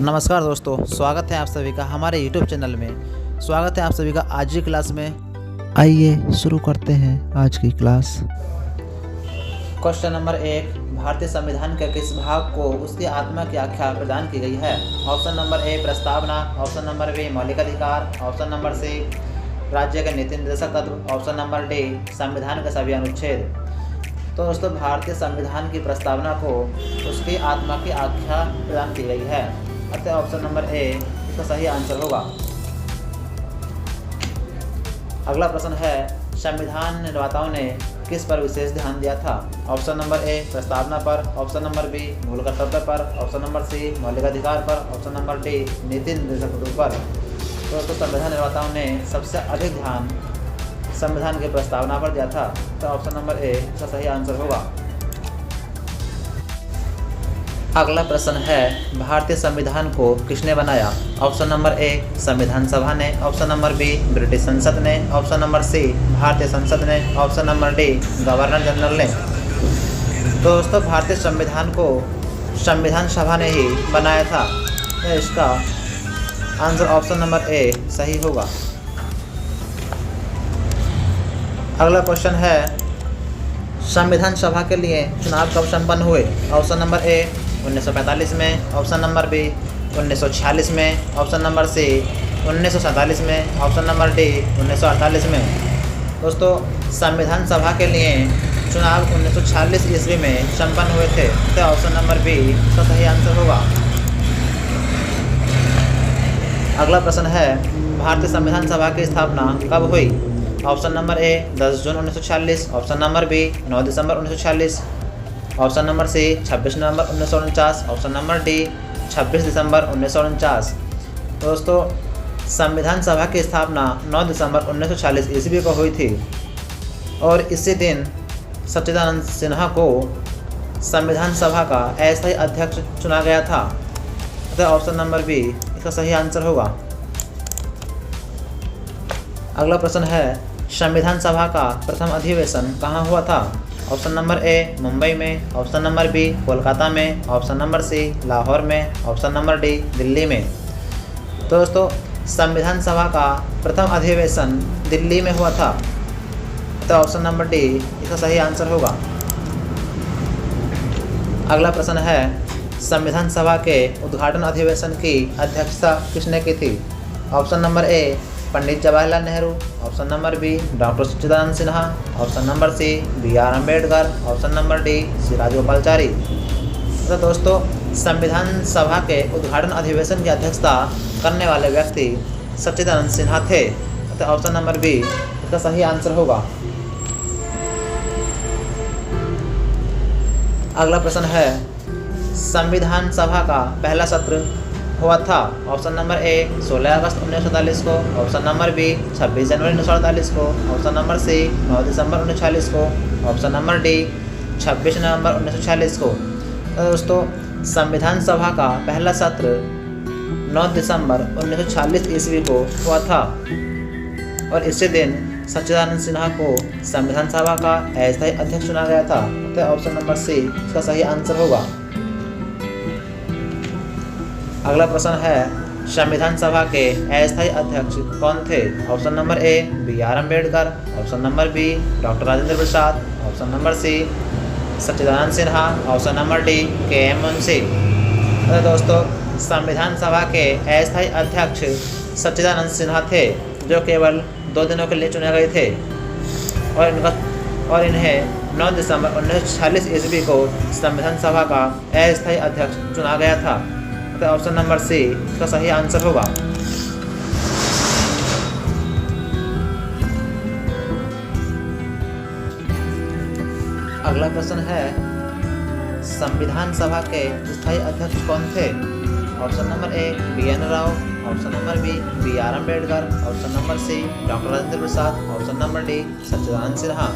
नमस्कार दोस्तों, स्वागत है आप सभी का हमारे YouTube चैनल में। स्वागत है आप सभी का आज की क्लास में। आइए शुरू करते हैं आज की क्लास। क्वेश्चन नंबर 1, भारतीय संविधान के किस भाग को उसकी आत्मा की आख्या प्रदान की गई है? ऑप्शन नंबर ए प्रस्तावना, ऑप्शन नंबर बी मौलिक अधिकार, ऑप्शन नंबर सी राज्य के नीति निर्देशक तत्व, ऑप्शन नंबर डी संविधान के सभी अनुच्छेद। तो दोस्तों, भारतीय संविधान की प्रस्तावना को उसकी आत्मा की आख्या प्रदान की गई है, अतः ऑप्शन नंबर ए इसका सही आंसर होगा। अगला प्रश्न है, संविधान निर्माताओं ने किस पर विशेष ध्यान दिया था? ऑप्शन नंबर ए प्रस्तावना पर, ऑप्शन नंबर बी मूल कर्तव्य पर, ऑप्शन नंबर सी मौलिक अधिकार पर, ऑप्शन नंबर डी नीति निर्देशक तत्व पर। तो दोस्तों, संविधान निर्माताओं ने सबसे अधिक ध्यान संविधान की प्रस्तावना पर दिया था, तो ऑप्शन नंबर ए इसका सही आंसर होगा। अगला प्रश्न है, भारतीय संविधान को किसने बनाया? ऑप्शन नंबर ए संविधान सभा ने, ऑप्शन नंबर बी ब्रिटिश संसद ने, ऑप्शन नंबर सी भारतीय संसद ने, option number D governor general ने। तो दोस्तों, भारतीय संविधान को संविधान सभा ने ही बनाया था, तो इसका आंसर ऑप्शन नंबर ए सही होगा। अगला क्वेश्चन है, संविधान सभा के लिए चुनाव कब संपन्न हुए? ऑप्शन नंबर ए 1945 में, ऑप्शन नंबर बी 1946 में, ऑप्शन नंबर सी 1947 में, ऑप्शन नंबर डी 1948 में। दोस्तों, संविधान सभा के लिए चुनाव 1946 ईस्वी में संपन्न हुए थे, तो ऑप्शन नंबर बी इसका सही आंसर होगा। अगला प्रश्न है, भारतीय संविधान सभा की स्थापना कब हुई? ऑप्शन नंबर ए 10 जून 1946, ऑप्शन नंबर बी 9 दिसंबर 1946, ऑप्शन नंबर सी 26 नवंबर 1949, ऑप्शन नंबर डी 26 दिसंबर 1949। दोस्तों, संविधान सभा की स्थापना 9 दिसंबर 1946 ईस्वी को हुई थी और इसी दिन सच्चिदानंद सिन्हा को संविधान सभा का अस्थायी अध्यक्ष चुना गया था, अतः ऑप्शन नंबर बी इसका सही आंसर होगा। अगला प्रश्न है, संविधान सभा का प्रथम अधिवेशन कहाँ हुआ था? ऑप्शन नंबर ए मुंबई में, ऑप्शन नंबर बी कोलकाता में, ऑप्शन नंबर सी लाहौर में, ऑप्शन नंबर डी दिल्ली में। तो दोस्तों, संविधान सभा का प्रथम अधिवेशन दिल्ली में हुआ था, तो ऑप्शन नंबर डी इसका सही आंसर होगा। अगला प्रश्न है, संविधान सभा के उद्घाटन अधिवेशन की अध्यक्षता किसने की थी? Option number A Pandit Jawaharlal Nehru, option number B doctor Sachchidananda Sinha, option number C BR Ambedkar, option number D Shri Rajagopalachari. तो दोस्तों, संविधान सभा के उद्घाटन अधिवेशन की अध्यक्षता करने वाले व्यक्ति सच्चिदानंद सिन्हा थे, तो ऑप्शन नंबर बी इसका सही आंसर होगा। अगला प्रश्न है, संविधान सभा का पहला सत्र हुआ था? ऑप्शन नंबर ए 16 अगस्त 1947 को, ऑप्शन नंबर बी 26 जनवरी 1948 को, ऑप्शन नंबर सी 9 दिसंबर 1946 को, ऑप्शन नंबर डी 26 नवंबर 1946 को। तो दोस्तों, संविधान सभा का पहला सत्र 9 दिसंबर 1946 ईस्वी को हुआ था और इसी दिन सच्चिदानंद सिन्हा को संविधान सभा का अस्थायी अध्यक्ष चुना गया था, तो ऑप्शन नंबर सी इसका सही आंसर होगा। अगला प्रश्न है, संविधान सभा के अस्थायी अध्यक्ष कौन थे? Option number A BR Ambedkar, option number B doctor Rajendra Prasad, option number C Sachchidananda Sinha, option number D KM Munshi. तो दोस्तों, संविधान सभा के अस्थायी अध्यक्ष सच्चिदानंद सिन्हा थे, जो केवल 2 दिनों के लिए चुने गए थे और इन्हें 9 दिसंबर 1946 ईस्वी को संविधान सभा का अस्थायी अध्यक्ष चुना गया था, तो ऑप्शन नंबर सी इसका सही आंसर होगा। अगला प्रश्न है, संविधान सभा के स्थायी अध्यक्ष कौन थे? Option number A BN Rao, option number B BR Ambedkar, option number C doctor Rajendra Prasad, option number D Sachchidananda Sinha.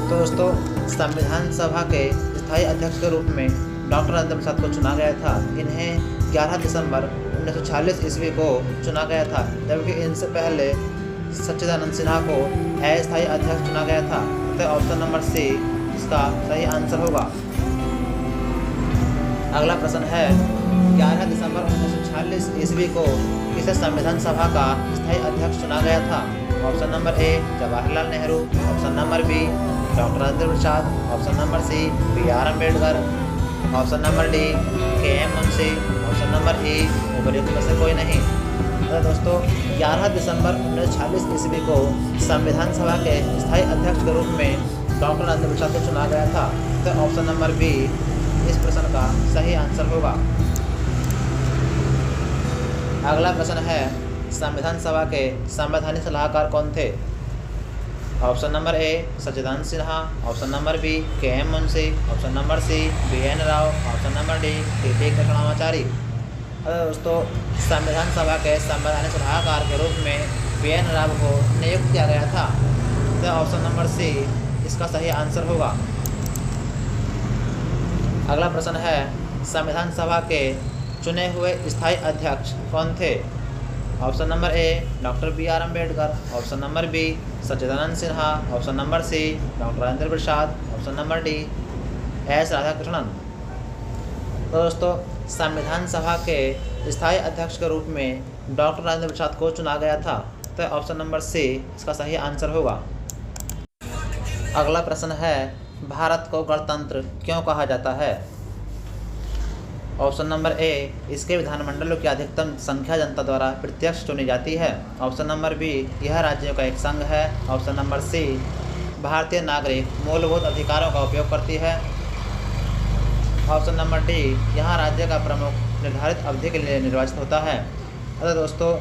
तो दोस्तों, संविधान सभा के स्थायी अध्यक्ष के रूप में डॉक्टर राजेंद्र प्रसाद को चुना गया था। इन्हें 11 दिसंबर 1946 ईस्वी को चुना गया था, जबकि इनसे पहले सच्चिदानंद सिन्हा को अस्थायी अध्यक्ष चुना गया था, तो ऑप्शन नंबर सी इसका सही आंसर होगा। अगला प्रश्न है 11 दिसंबर 1946 ईस्वी को किसे संविधान सभा का स्थायी अध्यक्ष चुना गया था? Option number A Jawaharlal Nehru, option number B doctor Rajendra Prasad, option number C B R. Ambedkar, option number D K M. Munshi, option number E उपर्युक्त में से कोई नहीं। तो दोस्तों 11 दिसंबर 1946 ईस्वी को संविधान सभा के स्थायी अध्यक्ष के रूप में डॉक्टर राजेंद्र प्रसाद को चुना गया था। तो ऑप्शन नंबर बी इस प्रश्न का सही आंसर होगा। अगला प्रश्न है संविधान सभा के संवैधानिक सलाहकार कौन थे? Option number A Sachchidananda Sinha, option number B K M. Munshi, option number C B N. Rao, option number D T T. Krishnamachari. दोस्तों संविधान सभा के संवैधानिक सलाहकार के रूप में बी.एन. राव को नियुक्त किया गया था। तो ऑप्शन नंबर सी इसका सही आंसर होगा। अगला प्रश्न है संविधान सभा के चुने हुए स्थायी अध्यक्ष कौन थे? Option number A doctor B R. Ambedkar, option number B Sachchidananda Sinha, option number C doctor Rajendra Prasad, option number D S Radhakrishnan. तो दोस्तों संविधान सभा के स्थायी अध्यक्ष के रूप में डॉक्टर राजेंद्र प्रसाद को चुना गया था। तो ऑप्शन नंबर सी इसका सही आंसर होगा। अगला प्रश्न है भारत को गणतंत्र क्यों कहा जाता है? ऑप्शन नंबर ए इसके विधानमंडलों की अधिकतम संख्या जनता द्वारा प्रत्यक्ष चुनी जाती है, ऑप्शन नंबर बी यह राज्यों का एक संघ है, ऑप्शन नंबर सी भारतीय नागरिक मूलभूत अधिकारों का उपयोग करती है, ऑप्शन नंबर डी यहाँ राज्य का प्रमुख निर्धारित अवधि के लिए निर्वाचित होता है। अतः दोस्तों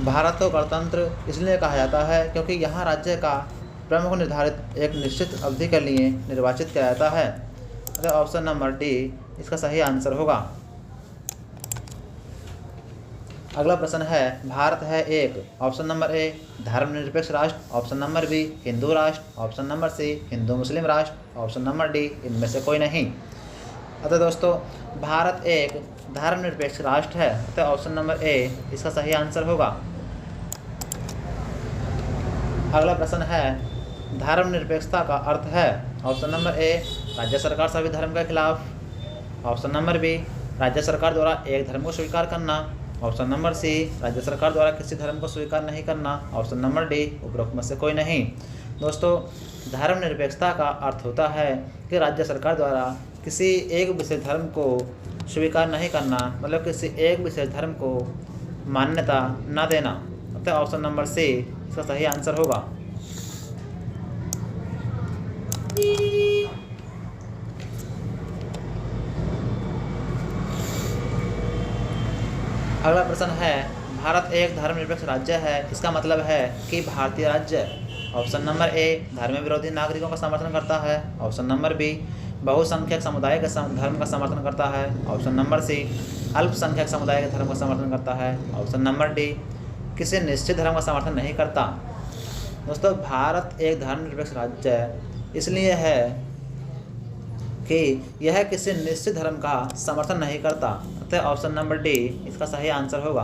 भारत को गणतंत्र इसलिए कहा जाता है क्योंकि यहाँ राज्य का प्रमुख निर्धारित एक निश्चित अवधि के लिए निर्वाचित किया जाता है। अतः ऑप्शन नंबर डी इसका सही आंसर होगा। अगला प्रश्न है भारत है एक, ऑप्शन नंबर ए धर्मनिरपेक्ष राष्ट्र, ऑप्शन नंबर बी हिंदू राष्ट्र, ऑप्शन नंबर सी हिंदू मुस्लिम राष्ट्र, ऑप्शन नंबर डी इनमें से कोई नहीं। अतः दोस्तों भारत एक धर्मनिरपेक्ष राष्ट्र है। अतः ऑप्शन नंबर ए इसका सही आंसर होगा। अगला प्रश्न है धर्मनिरपेक्षता का अर्थ है? ऑप्शन नंबर ए राज्य सरकार सभी धर्म के खिलाफ, ऑप्शन नंबर बी राज्य सरकार द्वारा एक धर्म को स्वीकार करना, ऑप्शन नंबर सी राज्य सरकार द्वारा किसी धर्म को स्वीकार नहीं करना, ऑप्शन नंबर डी उपरोक्त में से कोई नहीं। दोस्तों धर्मनिरपेक्षता का अर्थ होता है कि राज्य सरकार द्वारा किसी एक विशेष धर्म को स्वीकार नहीं करना, मतलब किसी एक विशेष धर्म को मान्यता न देना। अतः ऑप्शन नंबर सी इसका सही आंसर होगा। अगला प्रश्न है भारत एक धर्मनिरपेक्ष राज्य है, इसका मतलब है कि भारतीय राज्य ऑप्शन नंबर ए धर्म विरोधी नागरिकों का समर्थन करता है, ऑप्शन नंबर बी बहुसंख्यक समुदाय के धर्म का समर्थन करता है, ऑप्शन नंबर सी अल्पसंख्यक समुदाय के धर्म का समर्थन करता है, ऑप्शन नंबर डी किसी निश्चित धर्म का समर्थन नहीं करता। दोस्तों भारत एक धर्मनिरपेक्ष राज्य इसलिए है कि यह किसी निश्चित धर्म का समर्थन नहीं करता। अतः ऑप्शन नंबर डी इसका सही आंसर होगा।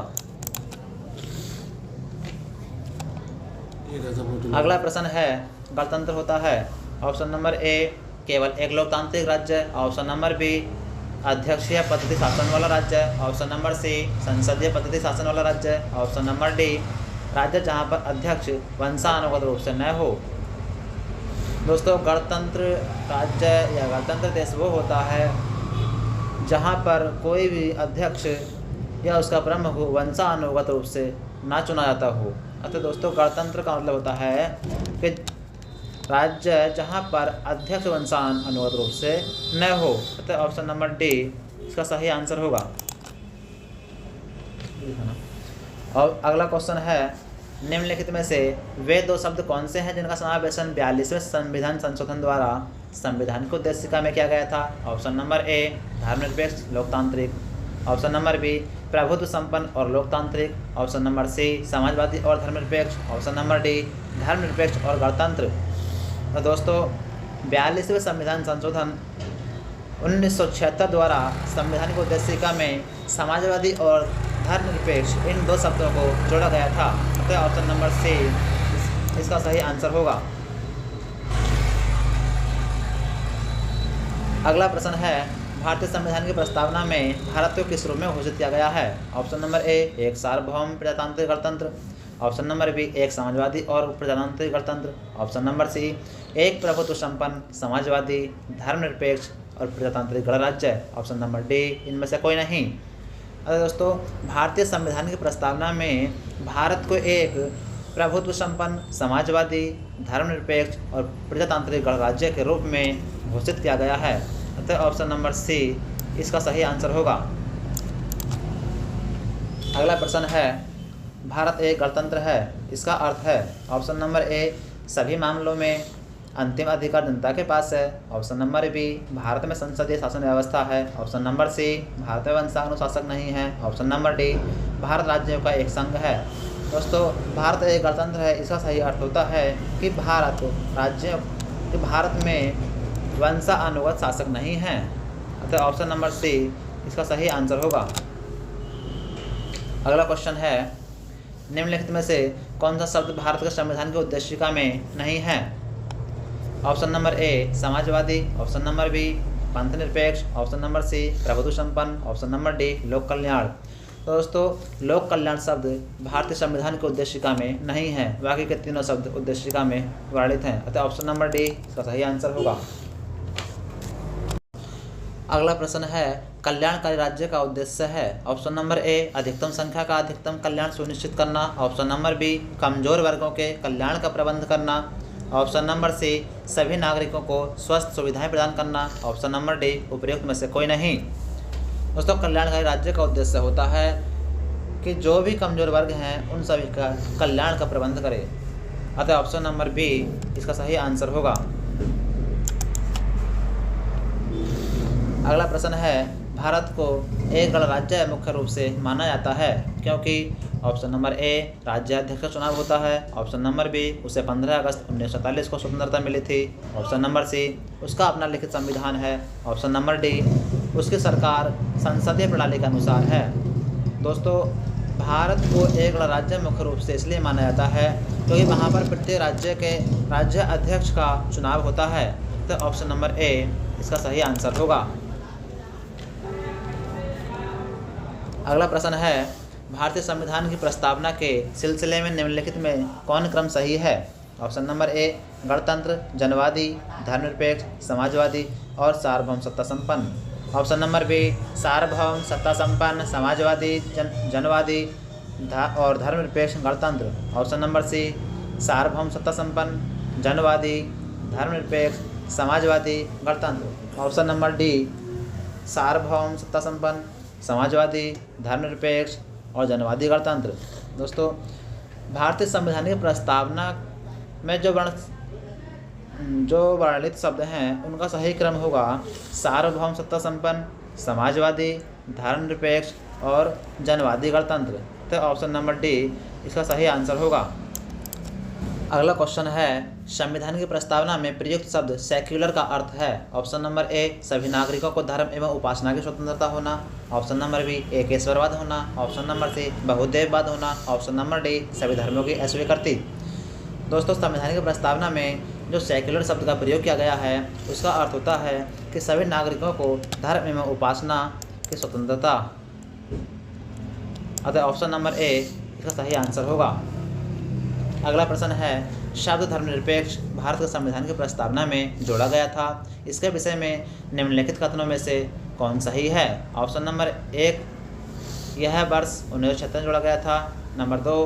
अगला प्रश्न है गणतंत्र होता है? ऑप्शन नंबर ए केवल एक लोकतांत्रिक राज्य, ऑप्शन नंबर बी अध्यक्षीय पद्धति शासन वाला राज्य, ऑप्शन नंबर सी संसदीय पद्धति शासन वाला राज्य, ऑप्शन नंबर डी राज्य जहां पर अध्यक्ष वंशानुगत रूप से न हो। दोस्तों गणतंत्र राज्य या गणतंत्र देश वो होता है जहाँ पर कोई भी अध्यक्ष या उसका प्रमुख वंशानुगत रूप से ना चुना जाता हो। अतः दोस्तों गणतंत्र का मतलब होता है कि राज्य जहाँ पर अध्यक्ष वंशानुगत रूप से न हो। अतः ऑप्शन नंबर डी इसका सही आंसर होगा। और अगला क्वेश्चन है निम्नलिखित में से वे दो शब्द कौन से हैं जिनका समावेशन 42वें संविधान संशोधन द्वारा संवैधानिक उद्देशिका में किया गया था? ऑप्शन नंबर ए धर्मनिरपेक्ष लोकतांत्रिक, ऑप्शन नंबर बी प्रभुत्व संपन्न और लोकतांत्रिक, ऑप्शन नंबर सी समाजवादी और धर्मनिरपेक्ष, ऑप्शन नंबर डी धर्मनिरपेक्ष और गणतंत्र। तो दोस्तों 42वें संविधान संशोधन 1976 द्वारा संवैधानिक उद्देशिका में समाजवादी और धर्मनिरपेक्ष इन दो शब्दों को जोड़ा गया था। अतः ऑप्शन नंबर सी इसका सही आंसर होगा। अगला प्रश्न है भारतीय संविधान की प्रस्तावना में भारत को किस रूप में घोषित किया गया है? ऑप्शन नंबर ए एक सार्वभौम प्रजातांत्रिक गणतंत्र, ऑप्शन नंबर बी एक समाजवादी और प्रजातांत्रिक गणतंत्र, ऑप्शन नंबर सी एक प्रभुत्व संपन्न समाजवादी धर्मनिरपेक्ष और प्रजातांत्रिक गणराज्य, ऑप्शन नंबर डी इनमें से कोई नहीं। अरे दोस्तों, भारतीय संविधान की प्रस्तावना में भारत को एक प्रभुत्व संपन्न समाजवादी धर्मनिरपेक्ष और प्रजातांत्रिक गणराज्य के रूप में घोषित किया गया है। अतः ऑप्शन नंबर सी इसका सही आंसर होगा। अगला प्रश्न है, भारत एक गणतंत्र है, इसका अर्थ है? ऑप्शन नंबर ए सभी मामलों में अंतिम अधिकार जनता के पास है, ऑप्शन नंबर बी भारत में संसदीय शासन व्यवस्था है, ऑप्शन नंबर सी भारत में वंशानुशासक नहीं है, ऑप्शन नंबर डी भारत राज्यों का एक संघ है। दोस्तों, भारत एक गणतंत्र है, इसका सही अर्थ होता है कि भारत में वंशानुगत शासक नहीं है। अतः ऑप्शन नंबर सी इसका सही आंसर होगा। अगला क्वेश्चन है, निम्नलिखित में से कौन सा शब्द भारत के संविधान की उद्देशिका में नहीं है? ऑप्शन नंबर ए समाजवादी, ऑप्शन नंबर बी पंथ निरपेक्ष, ऑप्शन नंबर सी प्रभुत्व संपन्न, ऑप्शन नंबर डी लोक कल्याण। तो दोस्तों, लोक कल्याण शब्द भारतीय संविधान की उद्देशिका में नहीं है, बाकी के तीनों शब्द उद्देशिका में वर्णित हैं। अतः ऑप्शन नंबर डी इसका सही आंसर होगा। अगला प्रश्न है, कल्याणकारी राज्य का उद्देश्य है? ऑप्शन नंबर ए अधिकतम संख्या का अधिकतम कल्याण सुनिश्चित करना, ऑप्शन नंबर बी कमजोर वर्गों के कल्याण का प्रबंध करना, ऑप्शन नंबर सी सभी नागरिकों को स्वस्थ सुविधाएं प्रदान करना, ऑप्शन नंबर डी उपयुक्त में से कोई नहीं। दोस्तों, कल्याणकारी राज्य का उद्देश्य होता है कि जो भी कमजोर वर्ग हैं उन सभी का कल्याण का प्रबंध करे। अतः ऑप्शन नंबर बी इसका सही आंसर होगा। अगला प्रश्न है, भारत को एक गणराज्य मुख्य रूप से माना जाता है क्योंकि? ऑप्शन नंबर ए राज्याध्यक्ष का चुनाव होता है, ऑप्शन नंबर बी उसे 15 अगस्त 1947 को स्वतंत्रता मिली थी, ऑप्शन नंबर सी उसका अपना लिखित संविधान है, ऑप्शन नंबर डी उसकी सरकार संसदीय प्रणाली के अनुसार है। दोस्तों, भारत को एक गणराज्य मुख्य रूप से इसलिए माना जाता है क्योंकि वहाँ पर प्रत्येक राज्य के राज्य अध्यक्ष का चुनाव होता है। तो ऑप्शन नंबर ए इसका सही आंसर होगा। अगला प्रश्न है, भारतीय संविधान की प्रस्तावना के सिलसिले में निम्नलिखित में कौन क्रम सही है? ऑप्शन नंबर ए गणतंत्र, जनवादी, धर्मनिरपेक्ष, समाजवादी और सार्वभौम सत्ता संपन्न, ऑप्शन नंबर बी सार्वभौम सत्ता संपन्न समाजवादी जनवादी और धर्मनिरपेक्ष गणतंत्र, ऑप्शन नंबर सी सार्वभौम सत्ता संपन्न जनवादी धर्मनिरपेक्ष समाजवादी गणतंत्र, ऑप्शन नंबर डी सार्वभौम सत्ता संपन्न समाजवादी धर्मनिरपेक्ष और जनवादी गणतंत्र। दोस्तों, भारतीय संविधान की प्रस्तावना में जो वर्णित शब्द हैं उनका सही क्रम होगा सार्वभौम सत्ता संपन्न समाजवादी धर्मनिरपेक्ष और जनवादी गणतंत्र। तो ऑप्शन नंबर डी इसका सही आंसर होगा। अगला क्वेश्चन है, संविधान की प्रस्तावना में प्रयुक्त शब्द सेक्युलर का अर्थ है? ऑप्शन नंबर ए सभी नागरिकों को धर्म एवं उपासना की स्वतंत्रता होना, ऑप्शन नंबर बी एकेश्वरवाद होना, ऑप्शन नंबर सी बहुदेववाद होना, ऑप्शन नंबर डी सभी धर्मों की अस्वीकृति। दोस्तों, संविधान की प्रस्तावना में जो सेक्युलर शब्द का प्रयोग किया गया है उसका अर्थ होता है कि सभी नागरिकों को धर्म एवं उपासना की स्वतंत्रता। अतः ऑप्शन नंबर ए इसका सही आंसर होगा। अगला प्रश्न है, शब्द धर्मनिरपेक्ष भारत के संविधान की प्रस्तावना में जोड़ा गया था, इसके विषय में निम्नलिखित कथनों में से कौन सही है? ऑप्शन नंबर एक यह वर्ष 1976 में जोड़ा गया था, नंबर 2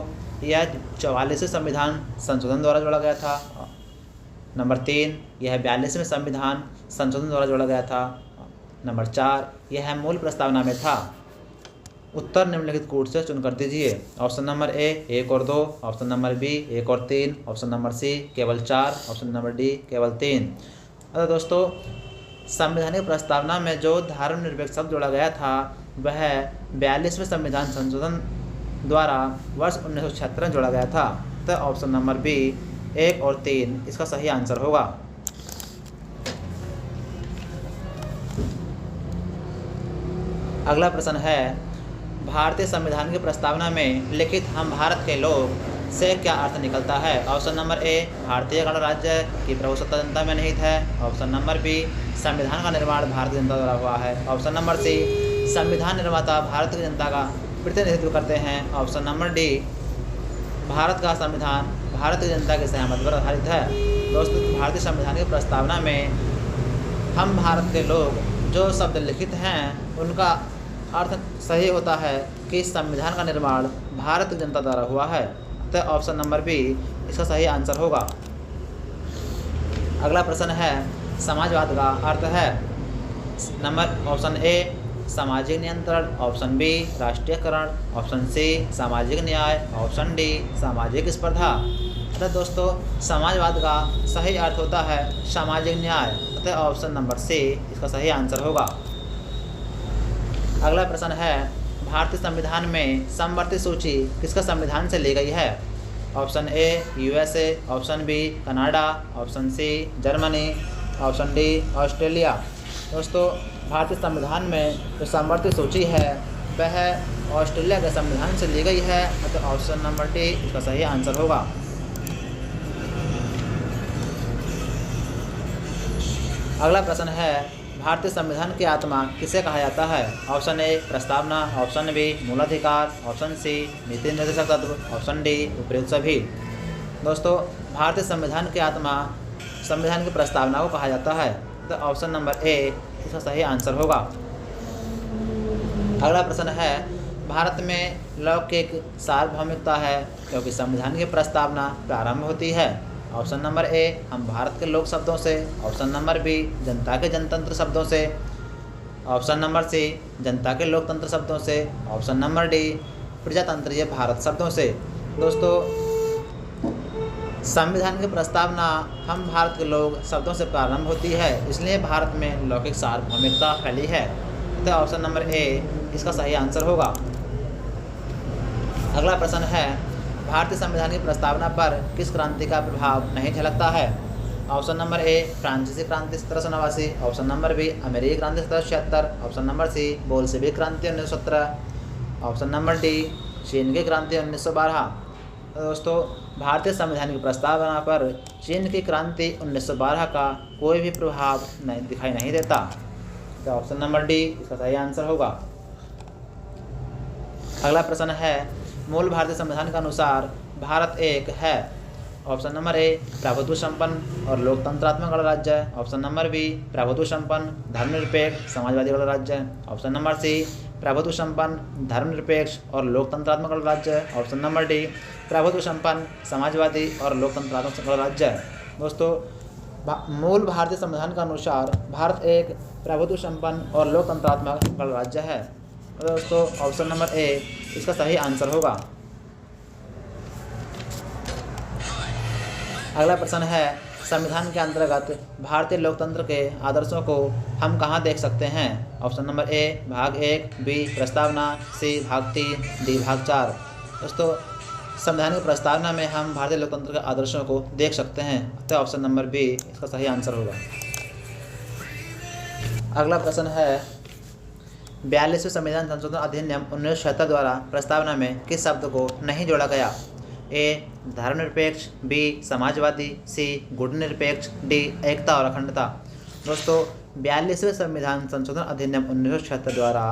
यह 44वें संविधान संशोधन द्वारा जोड़ा गया था, नंबर 3 यह 42वें संविधान संशोधन द्वारा जोड़ा गया था, नंबर 4 यह मूल प्रस्तावना में था। उत्तर निम्नलिखित कोड से चुनकर दीजिए। ऑप्शन नंबर ए 1 और 2, ऑप्शन नंबर बी 1 और 3, ऑप्शन नंबर सी केवल 4, ऑप्शन नंबर डी केवल 3। अतः दोस्तों, संविधान की प्रस्तावना में जो धर्मनिरपेक्ष शब्द जोड़ा गया था वह 42वें संविधान संशोधन द्वारा वर्ष 1976 में जोड़ा गया था। तो ऑप्शन नंबर बी 1 और 3 इसका सही आंसर होगा। अगला प्रश्न है, भारतीय संविधान की प्रस्तावना में लिखित हम भारत के लोग से क्या अर्थ निकलता है? ऑप्शन नंबर ए भारतीय गणराज्य की प्रभुसत्ता जनता में निहित है, ऑप्शन नंबर बी संविधान का निर्माण भारतीय जनता द्वारा हुआ है। ऑप्शन नंबर सी, संविधान निर्माता भारत की जनता का प्रतिनिधित्व करते हैं। ऑप्शन नंबर डी, भारत का संविधान भारत की जनता की सहमति पर आधारित है। दोस्तों, भारतीय संविधान की प्रस्तावना में हम भारत के लोग जो शब्द लिखित हैं उनका अर्थ सही होता है कि संविधान का निर्माण भारत की जनता द्वारा हुआ है। तो ऑप्शन नंबर बी इसका सही आंसर होगा। अगला प्रश्न है, समाजवाद का अर्थ है। ऑप्शन ए, सामाजिक नियंत्रण। ऑप्शन बी, राष्ट्रीयकरण। ऑप्शन सी, सामाजिक न्याय। ऑप्शन डी, सामाजिक स्पर्धा। अतः दोस्तों, समाजवाद का सही अर्थ होता है सामाजिक न्याय। अतः ऑप्शन नंबर सी इसका सही आंसर होगा। अगला प्रश्न है, भारतीय संविधान में समवर्ती सूची किसका संविधान से ली गई है। Option A, USA. Option B, Canada. Option C, Germany. Option D, Australia. दोस्तों, भारतीय संविधान में जो समवर्ती सूची है वह ऑस्ट्रेलिया के संविधान से ली गई है। तो ऑप्शन नंबर डी इसका सही आंसर होगा। अगला प्रश्न है, भारतीय संविधान की आत्मा किसे कहा जाता है। ऑप्शन ए, प्रस्तावना। ऑप्शन बी, मूलाधिकार। ऑप्शन सी, नीति निर्देशक तत्व। ऑप्शन डी, उपयुक्त सभी। दोस्तों, भारतीय संविधान की आत्मा संविधान की प्रस्तावना को कहा जाता है। तो ऑप्शन नंबर ए इसका सही आंसर होगा। अगला प्रश्न है, भारत में लौकिक सार्वभौमिकता है क्योंकि संविधान की प्रस्तावना प्रारंभ होती है। ऑप्शन नंबर ए, हम भारत के लोक शब्दों से। ऑप्शन नंबर बी, जनता के जनतंत्र शब्दों से। ऑप्शन नंबर सी, जनता के लोकतंत्र शब्दों से। ऑप्शन नंबर डी, प्रजातंत्रीय भारत शब्दों से। दोस्तों, संविधान की प्रस्तावना हम भारत के लोग शब्दों से प्रारंभ होती है, इसलिए भारत में लौकिक सार्वभौमिकता फैली है। तो ऑप्शन नंबर ए इसका सही आंसर होगा। अगला प्रश्न है, भारतीय संविधान की प्रस्तावना पर किस क्रांति का प्रभाव नहीं झलकता है। ऑप्शन नंबर ए, फ्रांसीसी क्रांति 1789। ऑप्शन नंबर बी, अमेरिकी क्रांति 1776। ऑप्शन नंबर सी, बोल्शेविक क्रांति 1917। ऑप्शन नंबर डी, चीन की क्रांति 1912। दोस्तों, भारतीय संविधान की प्रस्तावना पर चीन की क्रांति 1912 का कोई भी प्रभाव दिखाई नहीं देता। तो ऑप्शन नंबर डी इसका सही आंसर होगा। अगला प्रश्न है, मूल भारतीय संविधान के अनुसार भारत एक है। ऑप्शन नंबर ए, प्रभुत्व संपन्न और लोकतंत्रात्मक गणराज्य है। ऑप्शन नंबर बी, प्रभुत्व संपन्न धर्मनिरपेक्ष समाजवादी गणराज्य है। ऑप्शन नंबर सी, प्रभुत्व संपन्न धर्मनिरपेक्ष और लोकतंत्रात्मक गणराज्य है। ऑप्शन नंबर डी, प्रभुत्व संपन्न समाजवादी और लोकतंत्रात्मक गणराज्य है। दोस्तों, मूल भारतीय संविधान के अनुसार भारत एक प्रभुत्व संपन्न और लोकतंत्रात्मक गणराज्य है। दोस्तों, ऑप्शन नंबर ए इसका सही आंसर होगा। अगला प्रश्न है, संविधान के अंतर्गत भारतीय लोकतंत्र के आदर्शों को हम कहाँ देख सकते हैं। ऑप्शन नंबर ए, भाग 1। बी, प्रस्तावना। सी, भाग 3। डी, भाग 4। दोस्तों, संविधान की प्रस्तावना में हम भारतीय लोकतंत्र के आदर्शों को देख सकते हैं। तो ऑप्शन नंबर बी इसका सही आंसर होगा। अगला प्रश्न है, 42वें संविधान संशोधन अधिनियम 1976 द्वारा प्रस्तावना में किस शब्द को नहीं जोड़ा गया। ए, धर्मनिरपेक्ष। बी, समाजवादी। सी, गुटनिरपेक्ष। डी, एकता और अखंडता। दोस्तों, 42वें संविधान संशोधन अधिनियम 1976 द्वारा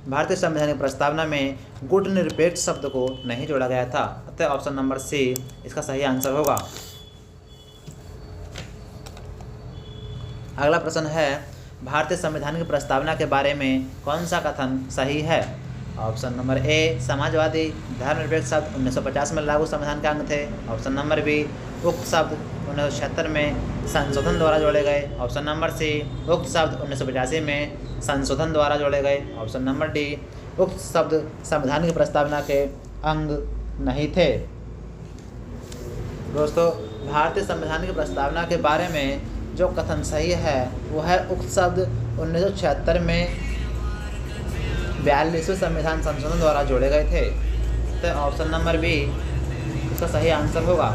भारतीय संविधान की प्रस्तावना में गुटनिरपेक्ष शब्द को नहीं जोड़ा गया था। अतः ऑप्शन नंबर सी इसका सही आंसर होगा। अगला प्रश्न है, भारतीय संविधान की प्रस्तावना के बारे में कौन सा कथन सही है। ऑप्शन नंबर ए, समाजवादी धर्मनिरपेक्ष शब्द 1950 में लागू संविधान के अंग थे। ऑप्शन नंबर बी, उक्त शब्द 1976 में संशोधन द्वारा जोड़े गए। ऑप्शन नंबर सी, उक्त शब्द 1985 में संशोधन द्वारा जोड़े गए। ऑप्शन नंबर डी, उक्त शब्द संविधान की प्रस्तावना के अंग नहीं थे। दोस्तों, भारतीय संविधान की प्रस्तावना के बारे में जो कथन सही है वो है उक्त शब्द 1976 में 42वें संविधान संशोधन द्वारा जोड़े गए थे। तो ऑप्शन नंबर बी इसका सही आंसर होगा।